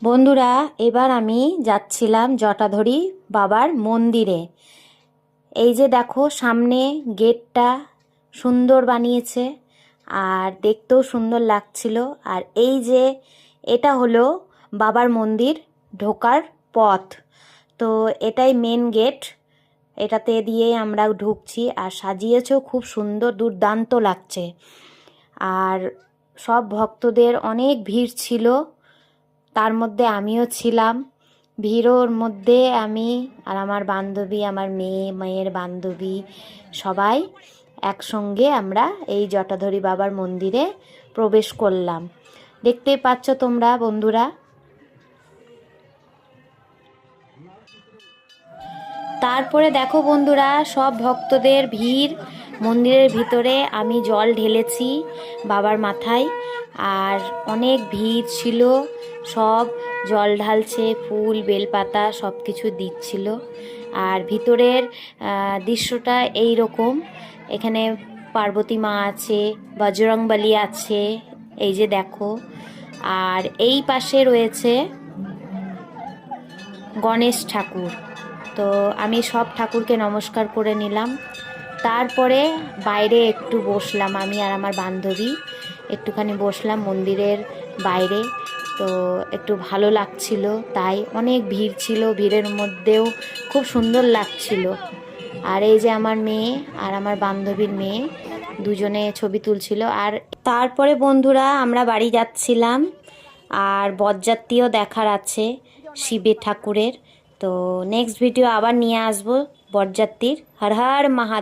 বন্ধুরা, এবার আমি যাচ্ছিলাম জটাধরি বাবার মন্দিরে। এই যে দেখো, সামনে গেটটা সুন্দর বানিয়েছে আর দেখতেও সুন্দর লাগছিল। আর এই যে এটা হলো বাবার মন্দির ঢোকার পথ। তো এটাই মেন গেট, এটাতে দিয়েই আমরা ঢুকছি। আর সাজিয়েছেও খুব সুন্দর, দুর্দান্ত লাগছে। আর সব ভক্তদের অনেক ভিড় ছিল, তার মধ্যে আমিও ছিলাম। ভিড়োর মধ্যে আমি আর আমার বান্ধবী, আমার মেয়ের বান্ধবী, সবাই একসঙ্গে আমরা এই জটাধরি বাবার মন্দিরে প্রবেশ করলাম। দেখতেই পাচ্ছ তোমরা বন্ধুরা। তারপরে দেখো বন্ধুরা, সব ভক্তদের ভিড় মন্দিরের ভিতরে। আমি জল ঢেলেছি বাবার মাথায়, আর অনেক ভিড় ছিল। সব জল ঢালছে, ফুল বেলপাতা সব কিছু দিচ্ছিল। আর ভিতরের দৃশ্যটা এই রকম। এখানে পার্বতী মা আছে, বজরংবলী আছে, এই যে দেখো। আর এই পাশে রয়েছে গণেশ ঠাকুর। তো আমি সব ঠাকুরকে নমস্কার করে নিলাম। তারপরে বাইরে একটু বসলাম, আমি আর আমার বান্ধবী একটুখানি বসলাম মন্দিরের বাইরে। তো একটু ভালো লাগছিল, তাই অনেক ভিড় ছিল, ভিড়ের মধ্যেও খুব সুন্দর লাগছিল। আর এই যে আমার মেয়ে আর আমার বান্ধবীর মেয়ে দুজনে ছবি তুলছিল। আর তারপরে বন্ধুরা আমরা বাড়ি যাচ্ছিলাম। আর বরযাত্রীও দেখার আছে শিবের ঠাকুরের। তো নেক্সট ভিডিও আবার নিয়ে আসবো বরযাত্রীর। হর হর মহাদেব।